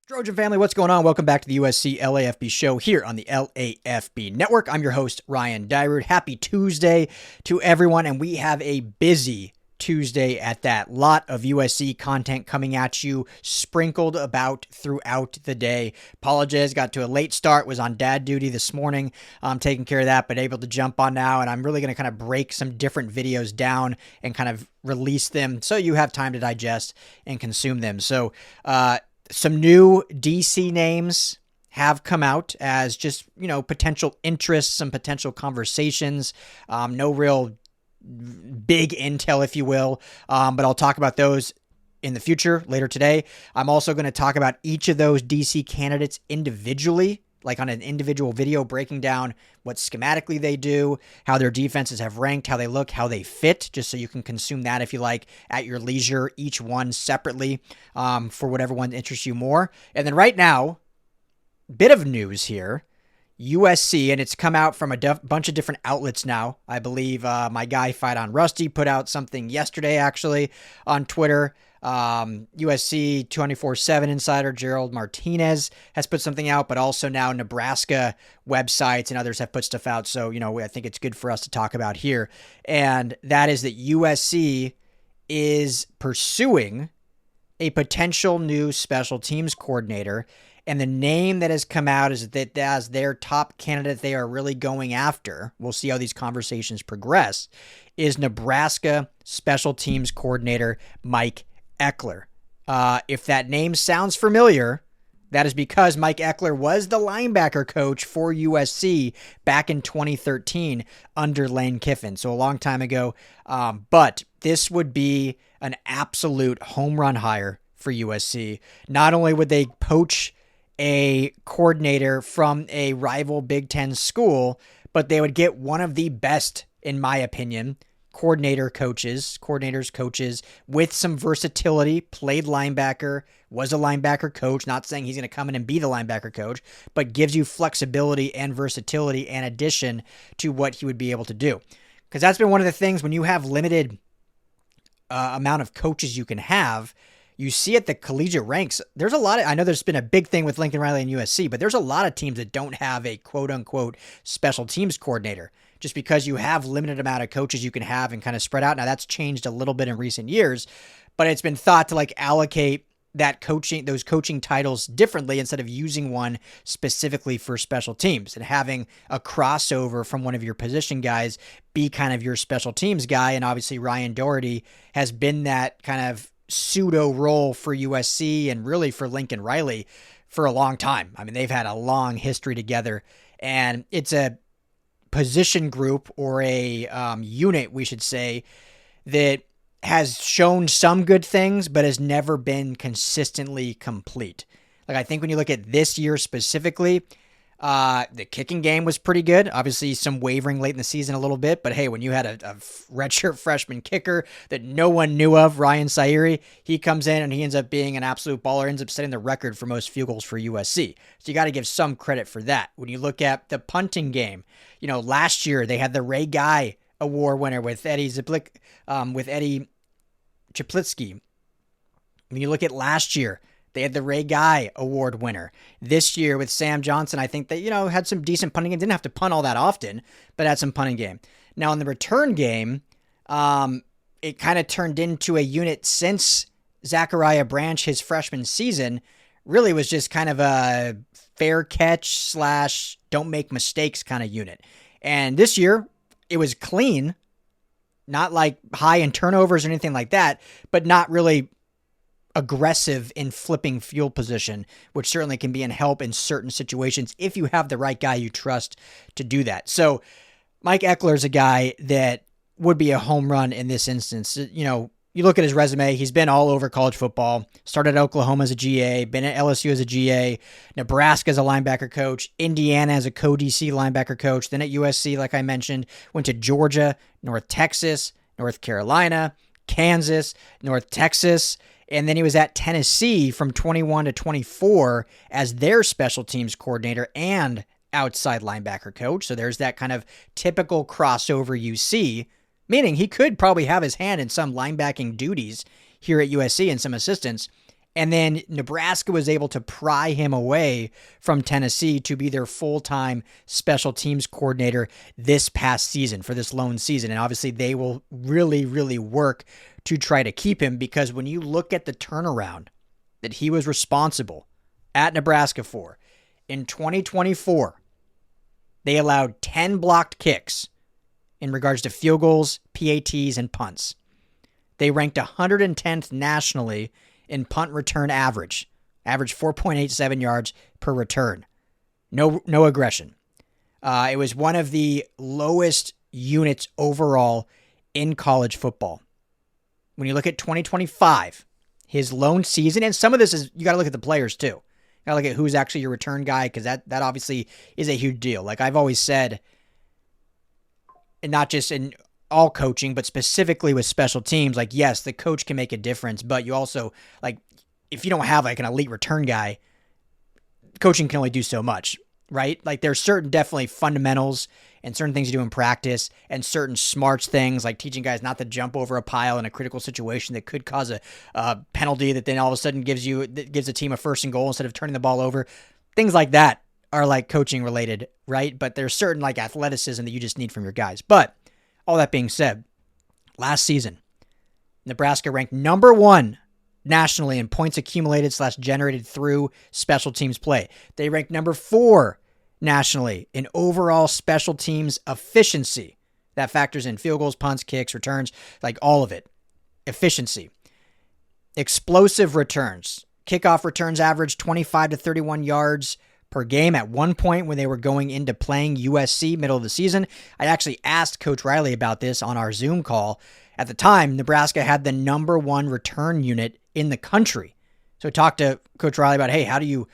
Trojan family, what's going on? Welcome back to the USC LAFB show here on the LAFB network. I'm your host, Ryan Dyrud. Happy Tuesday to everyone, and we have a busy Tuesday at that. Lot of USC content coming at you, sprinkled about throughout the day. Apologize, got to a late start, was on dad duty this morning, taking care of that, but able to jump on now, and I'm really going to kind of break some different videos down and kind of release them so you have time to digest and consume them. So, some new DC names have come out as just, potential interests, some potential conversations. No real big intel, if you will, but I'll talk about those in the future later today. I'm also going to talk about each of those DC candidates individually, like on an individual video, breaking down what schematically they do, how their defenses have ranked, how they look, how they fit, just so you can consume that if you like at your leisure, each one separately, for whatever one interests you more. And then right now, bit of news here. USC, and it's come out from a bunch of different outlets now. I believe my guy Fight on Rusty put out something yesterday, actually, on Twitter. USC 24/7 insider Gerald Martinez has put something out, but also now Nebraska websites and others have put stuff out. So, I think it's good for us to talk about here. And that is that USC is pursuing a potential new special teams coordinator. And the name that has come out is that as their top candidate they are really going after, we'll see how these conversations progress, is Nebraska special teams coordinator Mike Ekeler. If that name sounds familiar, that is because Mike Ekeler was the linebacker coach for USC back in 2013 under Lane Kiffin, so a long time ago. But this would be an absolute home run hire for USC. Not only would they poach a coordinator from a rival Big Ten school, but they would get one of the best, in my opinion, coaches with some versatility, played linebacker, was a linebacker coach, not saying he's going to come in and be the linebacker coach, but gives you flexibility and versatility in addition to what he would be able to do. Because that's been one of the things when you have limited amount of coaches you can have, you see at the collegiate ranks, there's a lot of, I know there's been a big thing with Lincoln Riley and USC, but there's a lot of teams that don't have a quote unquote special teams coordinator just because you have limited amount of coaches you can have and kind of spread out. Now that's changed a little bit in recent years, but it's been thought to allocate those coaching titles differently instead of using one specifically for special teams and having a crossover from one of your position guys be kind of your special teams guy. And obviously Ryan Doherty has been that kind of pseudo role for USC and really for Lincoln Riley for a long time. I mean, they've had a long history together, and it's a position group or a unit, we should say, that has shown some good things, but has never been consistently complete. I think when you look at this year specifically, the kicking game was pretty good. Obviously, some wavering late in the season a little bit, but hey, when you had a redshirt freshman kicker that no one knew of, Ryan Sairi, he comes in and he ends up being an absolute baller, ends up setting the record for most field goals for USC. So you got to give some credit for that. When you look at the punting game, last year they had the Ray Guy Award winner with Eddie Chaplitsky. When you look at last year, they had the Ray Guy Award winner. This year with Sam Johnson, I think they, had some decent punting game. Didn't have to punt all that often, but had some punting game. Now in the return game, it kind of turned into a unit since Zachariah Branch, his freshman season, really was just kind of a fair catch / don't make mistakes kind of unit. And this year, it was clean, not like high in turnovers or anything like that, but not really aggressive in flipping field position, which certainly can be in help in certain situations if you have the right guy you trust to do that. So Mike Ekeler is a guy that would be a home run in this instance. You look at his resume, he's been all over college football, started at Oklahoma as a GA, been at LSU as a GA, Nebraska as a linebacker coach, Indiana as a co-DC linebacker coach, then at USC, like I mentioned, went to Georgia, North Texas, North Carolina, Kansas, North Texas, and then he was at Tennessee from 21 to 24 as their special teams coordinator and outside linebacker coach. So there's that kind of typical crossover you see, meaning he could probably have his hand in some linebacking duties here at USC and some assistants. And then Nebraska was able to pry him away from Tennessee to be their full-time special teams coordinator this past season for this lone season. And obviously they will really, really work to try to keep him, because when you look at the turnaround that he was responsible at Nebraska for, in 2024, they allowed 10 blocked kicks in regards to field goals, PATs, and punts. They ranked 110th nationally in punt return average 4.87 yards per return. No aggression. It was one of the lowest units overall in college football. When you look at 2025, his lone season, and some of this is, you got to look at the players too. You got to look at who's actually your return guy, because that obviously is a huge deal. Like I've always said, and not just in all coaching, but specifically with special teams, like, yes, the coach can make a difference, but you also, like, if you don't have like an elite return guy, coaching can only do so much, right? Like there's certain definitely fundamentals and certain things you do in practice and certain smarts things, like teaching guys not to jump over a pile in a critical situation that could cause a penalty that then all of a sudden gives a team a first and goal instead of turning the ball over. Things like that are like coaching related, right? But there's certain like athleticism that you just need from your guys. But all that being said, last season, Nebraska ranked number 1 nationally in points accumulated / generated through special teams play. They ranked number 4 nationally in overall special teams efficiency. That factors in field goals, punts, kicks, returns, like all of it. Efficiency. Explosive returns. Kickoff returns averaged 25 to 31 yards per game at one point when they were going into playing USC middle of the season. I actually asked Coach Riley about this on our Zoom call. At the time, Nebraska had the number 1 return unit in the country. So I talked to Coach Riley about, hey, how do you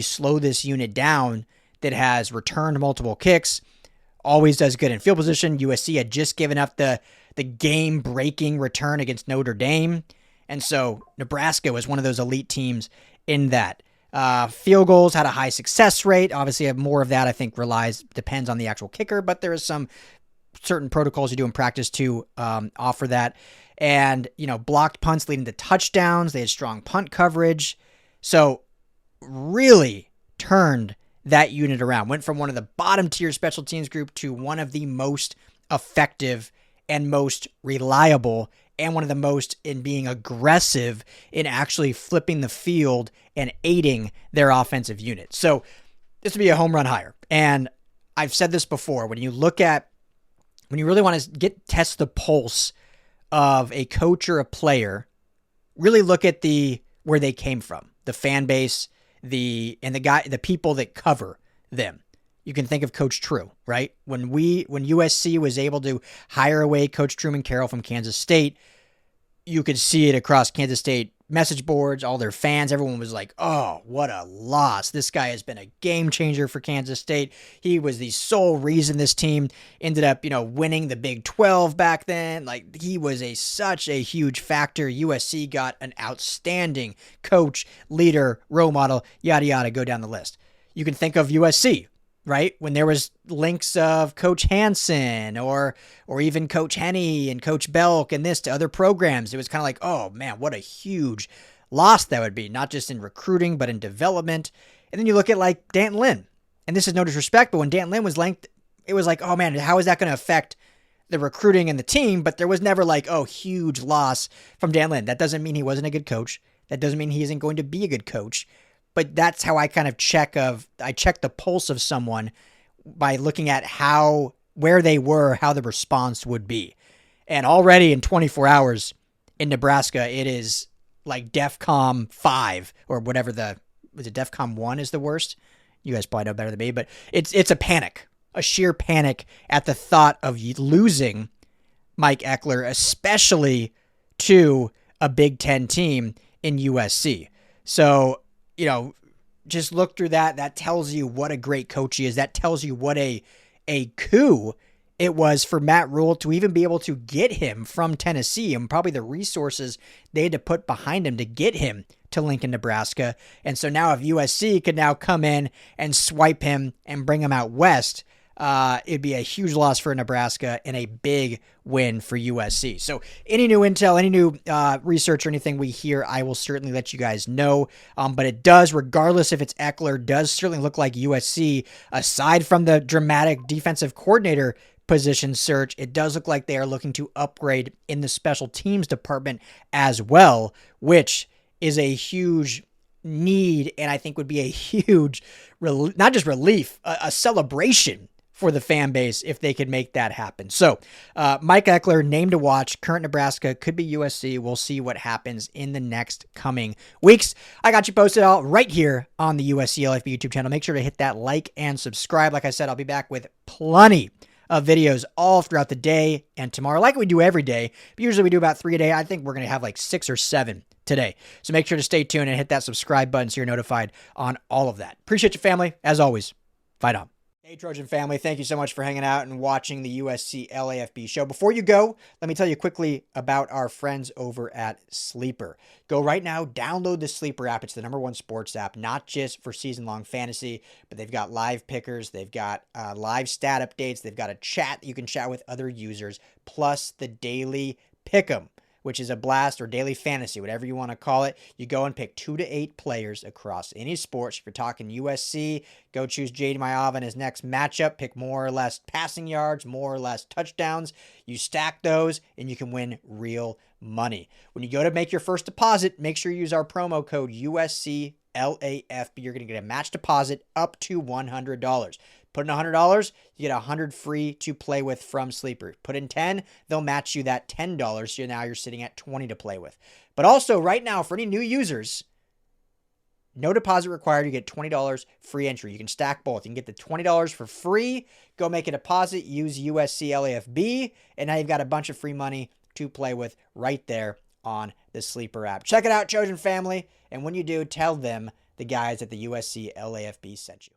slow this unit down that has returned multiple kicks, always does good in field position. USC had just given up the game-breaking return against Notre Dame. And so Nebraska was one of those elite teams in that. Field goals had a high success rate. Obviously, more of that, I think, depends on the actual kicker, but there is some certain protocols you do in practice to offer that. And, blocked punts leading to touchdowns. They had strong punt coverage. So really turned that unit around. Went from one of the bottom tier special teams group to one of the most effective and most reliable, and one of the most in being aggressive in actually flipping the field and aiding their offensive unit. So this would be a home run hire. And I've said this before, when you really want to test the pulse of a coach or a player, really look at where they came from, the fan base, the people that cover them. You can think of Coach True, right? When USC was able to hire away Coach Truman Carroll from Kansas State, you could see it across Kansas State message boards, all their fans. Everyone was like, oh, what a loss. This guy has been a game changer for Kansas State. He was the sole reason this team ended up, winning the Big 12 back then. Like, he was such a huge factor. USC got an outstanding coach, leader, role model, yada, yada, go down the list. You can think of USC, right? When there was links of Coach Hansen or even Coach Henney and Coach Belk and this to other programs, it was kind of like, oh man, what a huge loss that would be, not just in recruiting, but in development. And then you look at like Danton Lynn, and this is no disrespect, but when Danton Lynn was linked, it was like, oh man, how is that going to affect the recruiting and the team? But there was never like, oh, huge loss from Dan Lynn. That doesn't mean he wasn't a good coach. That doesn't mean he isn't going to be a good coach. But that's how I kind of check the pulse of someone by looking at where they were, how the response would be. And already in 24 hours in Nebraska, it is like DEFCON 5 or whatever was it DEFCON 1 is the worst? You guys probably know better than me, but it's a panic, a sheer panic at the thought of losing Mike Eckler, especially to a Big Ten team in USC. So, just look through that. That tells you what a great coach he is. That tells you what a coup it was for Matt Rule to even be able to get him from Tennessee, and probably the resources they had to put behind him to get him to Lincoln, Nebraska. And so now if USC could now come in and swipe him and bring him out west, it'd be a huge loss for Nebraska and a big win for USC. So any new intel, any new research or anything we hear, I will certainly let you guys know. But it does, regardless if it's Eckler, does certainly look like USC, aside from the dramatic defensive coordinator position search, it does look like they are looking to upgrade in the special teams department as well, which is a huge need, and I think would be a huge, not just relief, a celebration for the fan base if they could make that happen. So Mike Eckler, name to watch, current Nebraska, could be USC. We'll see what happens in the next coming weeks. I got you posted all right here on the USC LAFB YouTube channel. Make sure to hit that like and subscribe. Like I said, I'll be back with plenty of videos all throughout the day and tomorrow, like we do every day. But usually we do about 3 a day. I think we're going to have like 6 or 7 today. So make sure to stay tuned and hit that subscribe button so you're notified on all of that. Appreciate you, family. As always, fight on. Hey, Trojan family, thank you so much for hanging out and watching the USC LAFB show. Before you go, let me tell you quickly about our friends over at Sleeper. Go right now, download the Sleeper app. It's the #1 sports app, not just for season-long fantasy, but they've got live pickers, they've got live stat updates, they've got a chat that you can chat with other users, plus the daily pick'em, which is a blast, or daily fantasy, whatever you want to call it. You go and pick 2 to 8 players across any sports. If you're talking USC, go choose J.D. Maiava in his next matchup. Pick more or less passing yards, more or less touchdowns. You stack those, and you can win real money. When you go to make your first deposit, make sure you use our promo code USC LAFB. You're going to get a match deposit up to $100. Put in $100, you get $100 free to play with from Sleeper. Put in $10, they'll match you that $10, so now you're sitting at $20 to play with. But also, right now, for any new users, no deposit required. You get $20 free entry. You can stack both. You can get the $20 for free, go make a deposit, use USC LAFB, and now you've got a bunch of free money to play with right there on the Sleeper app. Check it out, Trojan family, and when you do, tell them the guys at the USC LAFB sent you.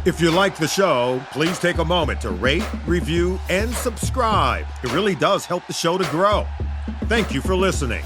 If you like the show, please take a moment to rate, review, and subscribe. It really does help the show to grow. Thank you for listening.